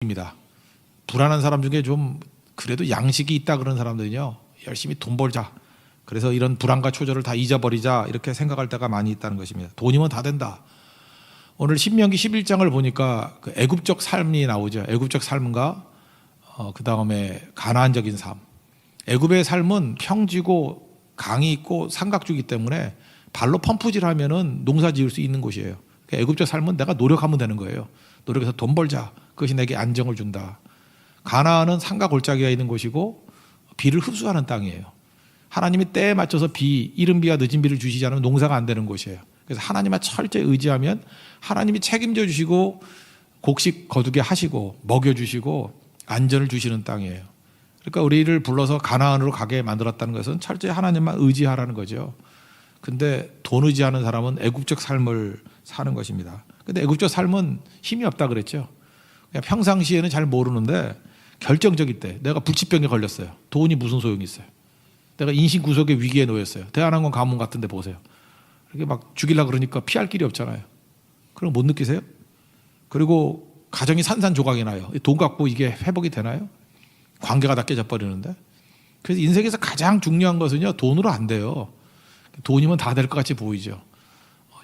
돈입니다. 불안한 사람 중에 좀 그래도 양식이 있다 그런 사람들은요, 열심히 돈 벌자. 그래서 이런 불안과 초조를 다 잊어버리자 이렇게 생각할 때가 많이 있다는 것입니다. 돈이면 다 된다. 오늘 신명기 11장을 보니까 그 애굽적 삶이 나오죠. 애굽적 삶과 그 다음에 가나안적인 삶. 애굽의 삶은 평지고 강이 있고 삼각주기 때문에 발로 펌프질하면은 농사 지을 수 있는 곳이에요. 애굽적 삶은 내가 노력하면 되는 거예요. 노력해서 돈 벌자. 그것이 내게 안정을 준다. 가나안은 산과 골짜기가 있는 곳이고 비를 흡수하는 땅이에요. 하나님이 때에 맞춰서 비, 이른 비와 늦은 비를 주시지 않으면 농사가 안 되는 곳이에요. 그래서 하나님만 철저히 의지하면 하나님이 책임져 주시고 곡식 거두게 하시고 먹여주시고 안전을 주시는 땅이에요. 그러니까 우리를 불러서 가나안으로 가게 만들었다는 것은 철저히 하나님만 의지하라는 거죠. 근데 돈 의지하는 사람은 애국적 삶을 사는 것입니다. 근데 애국적 삶은 힘이 없다 그랬죠. 그냥 평상시에는 잘 모르는데 결정적일 때 내가 불치병에 걸렸어요. 돈이 무슨 소용이 있어요. 내가 인신구속의 위기에 놓였어요. 대한항공 가문 같은 데 보세요. 이렇게 막 죽이려고 그러니까 피할 길이 없잖아요. 그럼 못 느끼세요? 그리고 가정이 산산조각이 나요. 돈 갖고 이게 회복이 되나요? 관계가 다 깨져버리는데. 그래서 인생에서 가장 중요한 것은요, 돈으로 안 돼요. 돈이면 다 될 것 같이 보이죠.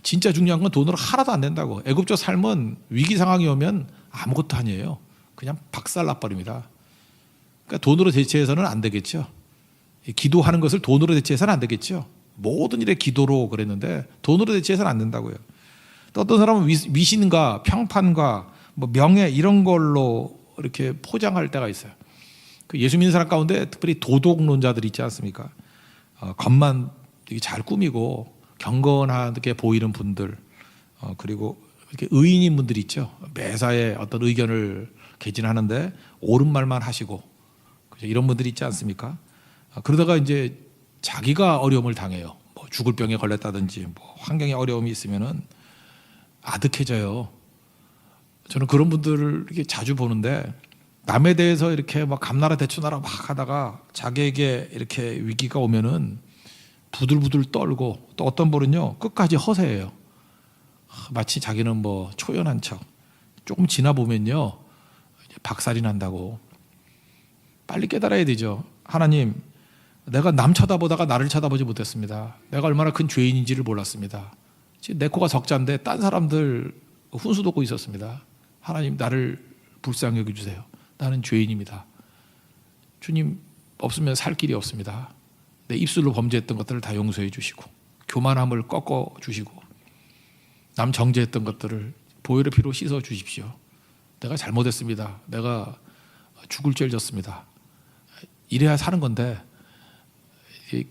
진짜 중요한 건 돈으로 하나도 안 된다고. 애굽적 삶은 위기 상황이 오면 아무것도 아니에요. 그냥 박살 나버립니다. 그러니까 돈으로 대체해서는 안 되겠죠. 기도하는 것을 돈으로 대체해서는 안 되겠죠. 모든 일에 기도로 그랬는데 돈으로 대체해서는 안 된다고요. 또 어떤 사람은 위신과 평판과 뭐 명예 이런 걸로 이렇게 포장할 때가 있어요. 그 예수 믿는 사람 가운데 특별히 도덕론자들이 있지 않습니까? 겉만 되게 잘 꾸미고 경건하게 보이는 분들, 그리고 이렇게 의인인 분들이 있죠. 매사에 어떤 의견을 개진하는데 옳은 말만 하시고 이런 분들이 있지 않습니까? 그러다가 이제 자기가 어려움을 당해요. 뭐 죽을 병에 걸렸다든지 뭐 환경에 어려움이 있으면은 아득해져요. 저는 그런 분들을 이렇게 자주 보는데 남에 대해서 이렇게 막 감나라 대추나라 막 하다가 자기에게 이렇게 위기가 오면은 부들부들 떨고 또 어떤 분은요 끝까지 허세예요. 마치 자기는 뭐 초연한 척. 조금 지나 보면요 박살이 난다고. 빨리 깨달아야 되죠. 하나님, 내가 남 쳐다보다가 나를 쳐다보지 못했습니다. 내가 얼마나 큰 죄인인지를 몰랐습니다. 지금 내 코가 적자인데 딴 사람들 훈수 돋고 있었습니다. 하나님, 나를 불쌍히 여겨주세요. 나는 죄인입니다. 주님 없으면 살 길이 없습니다. 내 입술로 범죄했던 것들을 다 용서해 주시고 교만함을 꺾어 주시고 남 정죄했던 것들을 보혈의 피로 씻어 주십시오. 내가 잘못했습니다. 내가 죽을 죄를 졌습니다. 이래야 사는 건데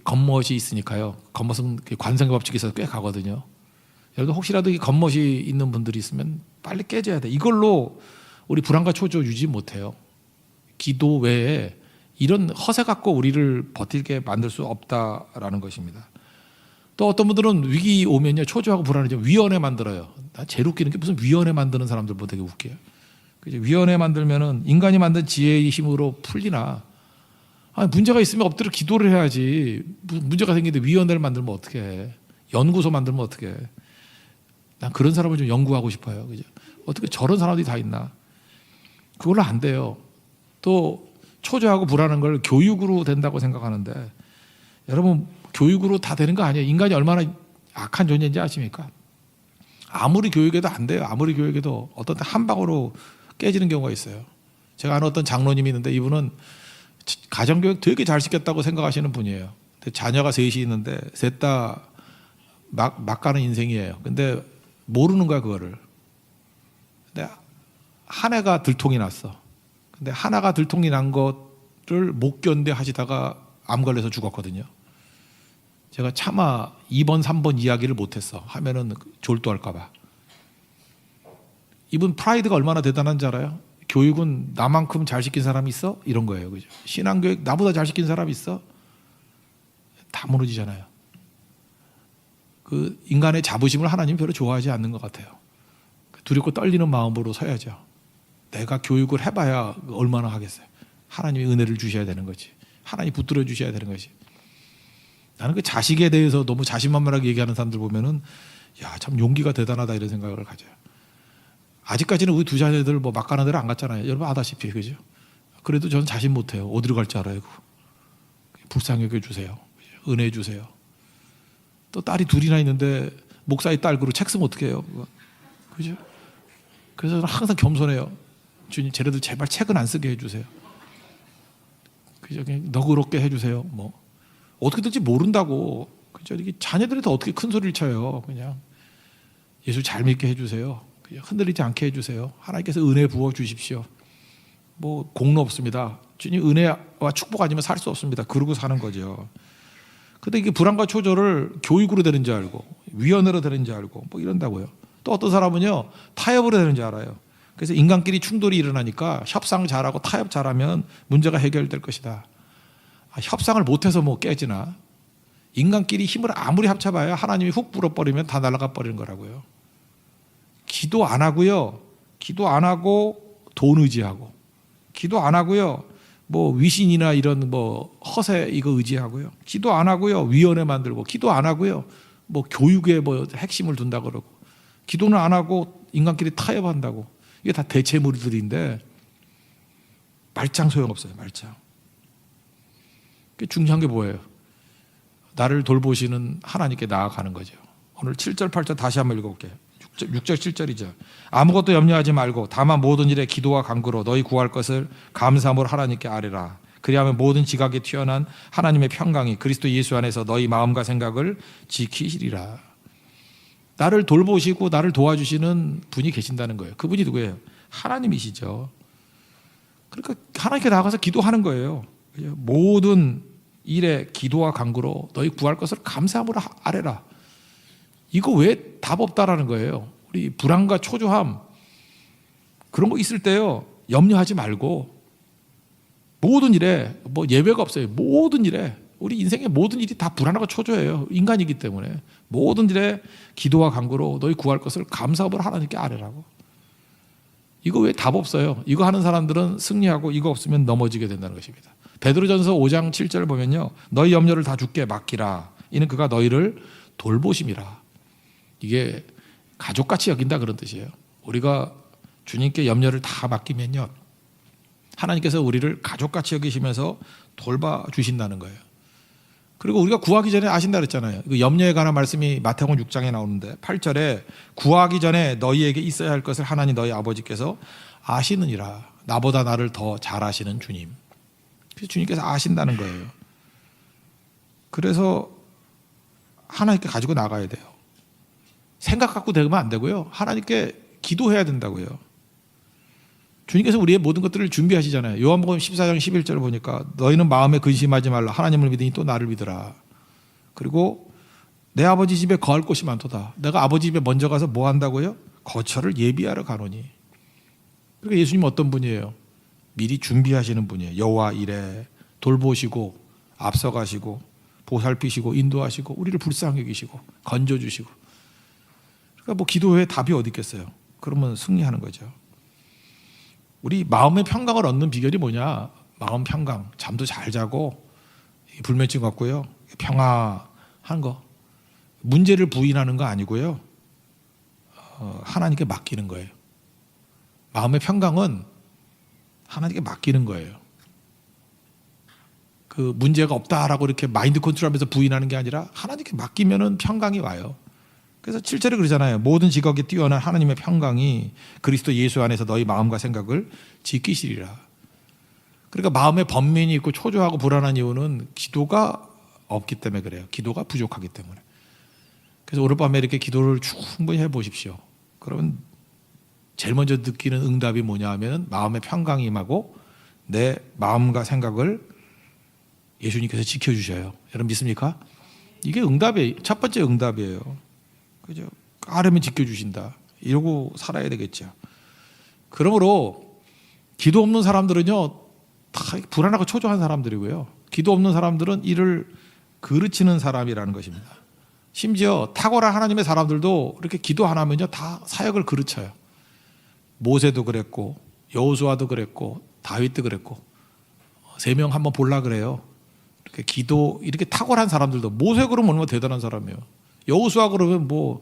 겉멋이 있으니까요. 겉멋은 관성의 법칙에 있어서 꽤 가거든요. 여러분 혹시라도 이 겉멋이 있는 분들이 있으면 빨리 깨져야 돼. 이걸로 우리 불안과 초조 유지 못해요. 기도 외에 이런 허세 갖고 우리를 버틸게 만들 수 없다라는 것입니다. 또 어떤 분들은 위기 오면요 초조하고 불안해져 위원회 만들어요. 나 제일 웃기는 게 무슨 위원회 만드는 사람들 보고 되게 웃겨요. 위원회 만들면은 인간이 만든 지혜의 힘으로 풀리나? 아니, 문제가 있으면 엎드려 기도를 해야지. 문제가 생기는데 위원회를 만들면 어떻게 해? 연구소 만들면 어떻게 해? 난 그런 사람을 좀 연구하고 싶어요. 그죠? 어떻게 저런 사람들이 다 있나? 그걸로 안 돼요. 또 초조하고 불안한 걸 교육으로 된다고 생각하는데 여러분 교육으로 다 되는 거 아니에요. 인간이 얼마나 악한 존재인지 아십니까? 아무리 교육해도 안 돼요. 아무리 교육해도 어떤 때 한 방으로 깨지는 경우가 있어요. 제가 아는 어떤 장로님이 있는데 이분은 가정교육 되게 잘 시켰다고 생각하시는 분이에요. 근데 자녀가 셋이 있는데 셋 다 막 가는 인생이에요. 근데 모르는 거야 그거를. 근데 한 애가 들통이 났어. 근데 하나가 들통이 난 것을 못 견뎌 하시다가 암 걸려서 죽었거든요. 제가 차마 2번, 3번 이야기를 못했어. 하면은 졸도할까 봐. 이분 프라이드가 얼마나 대단한지 알아요? 교육은 나만큼 잘 시킨 사람이 있어? 이런 거예요. 그죠? 신앙교육 나보다 잘 시킨 사람이 있어? 다 무너지잖아요. 그 인간의 자부심을 하나님 별로 좋아하지 않는 것 같아요. 두렵고 떨리는 마음으로 서야죠. 내가 교육을 해봐야 얼마나 하겠어요. 하나님이 은혜를 주셔야 되는 거지. 하나님이 붙들어 주셔야 되는 거지. 나는 그 자식에 대해서 너무 자신만만하게 얘기하는 사람들 보면은 야, 참 용기가 대단하다 이런 생각을 가져요. 아직까지는 우리 두 자녀들 뭐 막 가는 데를 안 갔잖아요. 여러분 아다시피 그죠? 그래도 저는 자신 못해요. 어디로 갈지 알아요. 불쌍히 여겨주세요. 은혜해 주세요. 또 딸이 둘이나 있는데 목사의 딸 그로 책 쓰면 어떡해요? 그죠? 그래서 저는 항상 겸손해요. 주님, 쟤네들 제발 책은 안 쓰게 해주세요. 그죠? 그냥 너그럽게 해주세요. 뭐 어떻게 될지 모른다고. 그죠? 이게 자녀들한테 어떻게 큰 소리를 쳐요? 그냥 예수 잘 믿게 해주세요. 그냥 흔들리지 않게 해주세요. 하나님께서 은혜 부어 주십시오. 뭐 공로 없습니다. 주님 은혜와 축복 아니면 살 수 없습니다. 그러고 사는 거죠. 근데 이게 불안과 초조를 교육으로 되는 줄 알고 위원회로 되는 줄 알고 뭐 이런다고요. 또 어떤 사람은요 타협으로 되는 줄 알아요. 그래서 인간끼리 충돌이 일어나니까 협상 잘하고 타협 잘하면 문제가 해결될 것이다. 협상을 못해서 뭐 깨지나 인간끼리 힘을 아무리 합쳐봐야 하나님이 훅 불어버리면 다 날아가 버리는 거라고요. 기도 안 하고요. 기도 안 하고 돈 의지하고 기도 안 하고요. 뭐 위신이나 이런 뭐 허세 이거 의지하고요. 기도 안 하고요. 위원회 만들고 기도 안 하고요. 뭐 교육에 뭐 핵심을 둔다 그러고 기도는 안 하고 인간끼리 타협한다고. 이게 다 대체물들인데 말짱 소용없어요. 말짱. 중요한 게 뭐예요? 나를 돌보시는 하나님께 나아가는 거죠. 오늘 7절 8절 다시 한번 읽어볼게요. 6절 7절이죠. 아무것도 염려하지 말고 다만 모든 일에 기도와 간구로 너희 구할 것을 감사함으로 하나님께 아뢰라. 그리하면 모든 지각에 튀어난 하나님의 평강이 그리스도 예수 안에서 너희 마음과 생각을 지키시리라. 나를 돌보시고 나를 도와주시는 분이 계신다는 거예요. 그분이 누구예요? 하나님이시죠. 그러니까 하나님께 나가서 기도하는 거예요. 모든 일에 기도와 간구로 너희 구할 것을 감사함으로 아뢰라. 이거 왜 답 없다라는 거예요. 우리 불안과 초조함 그런 거 있을 때요 염려하지 말고 모든 일에 뭐 예외가 없어요. 모든 일에 우리 인생의 모든 일이 다 불안하고 초조해요. 인간이기 때문에 모든 일에 기도와 간구로 너희 구할 것을 감사함으로 하나님께 아뢰라고. 이거 왜 답 없어요. 이거 하는 사람들은 승리하고 이거 없으면 넘어지게 된다는 것입니다. 베드로전서 5장 7절을 보면요 너희 염려를 다 주께 맡기라. 이는 그가 너희를 돌보심이라. 이게 가족같이 여긴다 그런 뜻이에요. 우리가 주님께 염려를 다 맡기면요 하나님께서 우리를 가족같이 여기시면서 돌봐주신다는 거예요. 그리고 우리가 구하기 전에 아신다 그랬잖아요. 그 염려에 관한 말씀이 마태복음 6장에 나오는데 8절에 구하기 전에 너희에게 있어야 할 것을 하나님 너희 아버지께서 아시느니라. 나보다 나를 더 잘 아시는 주님. 그래서 주님께서 아신다는 거예요. 그래서 하나님께 가지고 나가야 돼요. 생각 갖고 되면 안 되고요. 하나님께 기도해야 된다고요. 주님께서 우리의 모든 것들을 준비하시잖아요. 요한복음 14장 11절을 보니까 너희는 마음에 근심하지 말라. 하나님을 믿으니 또 나를 믿으라. 그리고 내 아버지 집에 거할 곳이 많도다. 내가 아버지 집에 먼저 가서 뭐 한다고요? 거처를 예비하러 가노니. 그러니까 예수님 어떤 분이에요? 미리 준비하시는 분이에요. 여호와 이래 돌보시고 앞서가시고 보살피시고 인도하시고 우리를 불쌍히 여기시고 건져주시고. 그러니까 뭐 기도에 답이 어디 있겠어요? 그러면 승리하는 거죠. 우리 마음의 평강을 얻는 비결이 뭐냐? 마음 평강, 잠도 잘 자고 불면증 없고요, 평화한 거, 문제를 부인하는 거 아니고요, 하나님께 맡기는 거예요. 마음의 평강은 하나님께 맡기는 거예요. 그 문제가 없다라고 이렇게 마인드 컨트롤하면서 부인하는 게 아니라 하나님께 맡기면은 평강이 와요. 그래서 7절에 그러잖아요. 모든 지각에 뛰어난 하나님의 평강이 그리스도 예수 안에서 너희 마음과 생각을 지키시리라. 그러니까 마음에 번민이 있고 초조하고 불안한 이유는 기도가 없기 때문에 그래요. 기도가 부족하기 때문에. 그래서 오늘 밤에 이렇게 기도를 충분히 해보십시오. 그러면 제일 먼저 느끼는 응답이 뭐냐 하면 마음의 평강이 임하고 내 마음과 생각을 예수님께서 지켜주셔요. 여러분 믿습니까? 이게 응답이에요. 첫 번째 응답이에요. 그죠? 아뢰면 지켜주신다. 이러고 살아야 되겠죠. 그러므로 기도 없는 사람들은요 다 불안하고 초조한 사람들이고요. 기도 없는 사람들은 이를 그르치는 사람이라는 것입니다. 심지어 탁월한 하나님의 사람들도 이렇게 기도 안 하면요 다 사역을 그르쳐요. 모세도 그랬고 여호수아도 그랬고 다윗도 그랬고 3명 한번 볼라 그래요. 이렇게 기도 이렇게 탁월한 사람들도 모세 그러면 얼마나 대단한 사람이에요. 여호수아 그러면 뭐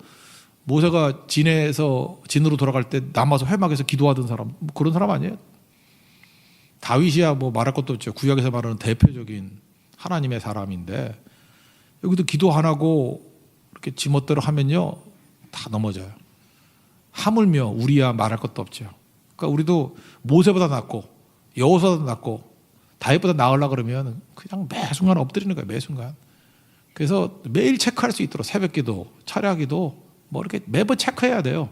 모세가 진으로 돌아갈 때 남아서 회막에서 기도하던 사람, 뭐 그런 사람 아니에요? 다윗이야 뭐 말할 것도 없죠. 구약에서 말하는 대표적인 하나님의 사람인데 여기도 기도 안 하고 이렇게 지멋대로 하면요 다 넘어져요. 하물며 우리야 말할 것도 없죠. 그러니까 우리도 모세보다 낫고 여호수아보다 낫고 다윗보다 나으려고 그러면 그냥 매 순간 엎드리는 거예요. 매 순간. 그래서 매일 체크할 수 있도록 새벽기도, 철야기도 뭐 이렇게 매번 체크해야 돼요.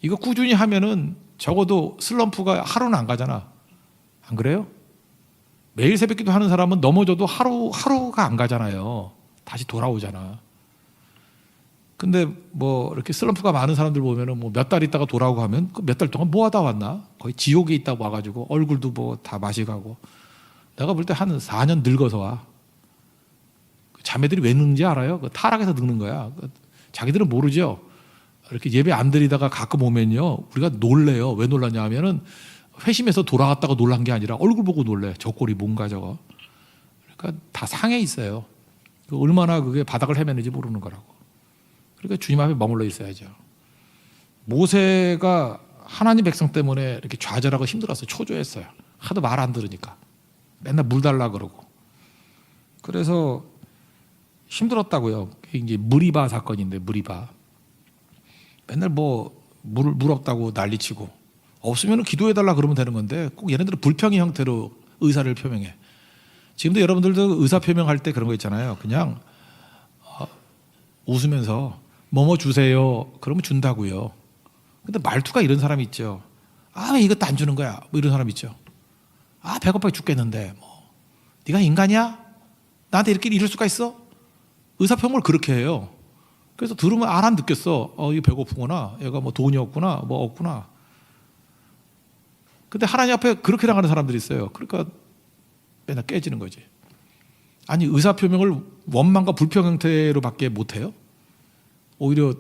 이거 꾸준히 하면은 적어도 슬럼프가 하루는 안 가잖아. 안 그래요? 매일 새벽기도 하는 사람은 넘어져도 하루가 안 가잖아요. 다시 돌아오잖아. 근데 뭐 이렇게 슬럼프가 많은 사람들 보면은 뭐 몇 달 있다가 돌아오고 하면 그 몇 달 동안 뭐 하다 왔나? 거의 지옥에 있다 와가지고 얼굴도 뭐 다 마시가고. 내가 볼 때 한 4년 늙어서 와. 자매들이 왜 늙는지 알아요? 그 타락해서 늙는 거야. 자기들은 모르죠. 이렇게 예배 안 드리다가 가끔 오면요. 우리가 놀래요. 왜 놀랐냐 하면은 회심해서 돌아갔다가 놀란 게 아니라 얼굴 보고 놀래. 저 꼴이 뭔가 저거. 그러니까 다 상해 있어요. 얼마나 그게 바닥을 헤매는지 모르는 거라고. 그러니까 주님 앞에 머물러 있어야죠. 모세가 하나님 백성 때문에 이렇게 좌절하고 힘들었어요. 초조했어요. 하도 말 안 들으니까. 맨날 물 달라 그러고. 그래서 힘들었다고요. 이제 무리바 사건인데 무리바. 맨날 뭐 물 없다고 난리치고 없으면 기도해달라 그러면 되는 건데 꼭 얘네들은 불평의 형태로 의사를 표명해. 지금도 여러분들도 의사 표명할 때 그런 거 있잖아요. 그냥 웃으면서 뭐뭐 주세요. 그러면 준다고요. 근데 말투가 이런 사람이 있죠. 아, 왜 이것도 안 주는 거야? 뭐 이런 사람 있죠. 아, 배고파 죽겠는데 뭐 네가 인간이야? 나한테 이렇게 이럴 수가 있어? 의사 표명을 그렇게 해요. 그래서 들으면 안 느꼈어. 이거 배고프구나. 얘가 뭐 돈이 없구나. 뭐 없구나. 근데 하나님 앞에 그렇게 나가는 사람들이 있어요. 그러니까 맨날 깨지는 거지. 아니 의사 표명을 원망과 불평 형태로밖에 못해요? 오히려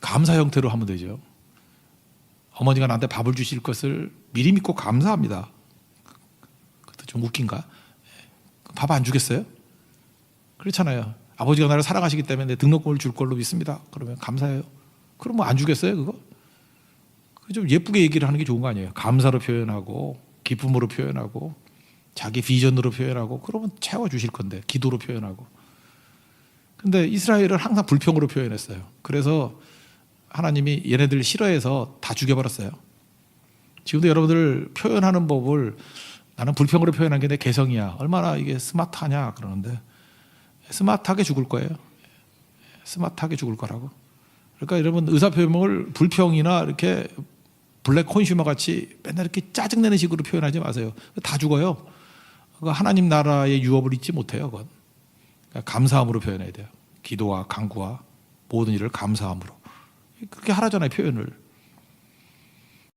감사 형태로 하면 되죠. 어머니가 나한테 밥을 주실 것을 미리 믿고 감사합니다. 그것도 좀 웃긴가? 밥 안 주겠어요? 그렇잖아요. 아버지가 나를 사랑하시기 때문에 내 등록금을 줄 걸로 믿습니다. 그러면 감사해요. 그럼 뭐 안 주겠어요 그거? 좀 예쁘게 얘기를 하는 게 좋은 거 아니에요? 감사로 표현하고 기쁨으로 표현하고 자기 비전으로 표현하고 그러면 채워주실 건데 기도로 표현하고. 근데 이스라엘은 항상 불평으로 표현했어요. 그래서 하나님이 얘네들 싫어해서 다 죽여버렸어요. 지금도 여러분들 표현하는 법을 나는 불평으로 표현한 게 내 개성이야. 얼마나 이게 스마트하냐 그러는데 스마트하게 죽을 거예요. 스마트하게 죽을 거라고. 그러니까 여러분 의사 표명을 불평이나 이렇게 블랙 콘슈머 같이 맨날 이렇게 짜증내는 식으로 표현하지 마세요. 다 죽어요. 하나님 나라의 유업을 잊지 못해요. 그건. 그러니까 감사함으로 표현해야 돼요. 기도와 간구와 모든 일을 감사함으로. 그렇게 하라잖아요, 표현을.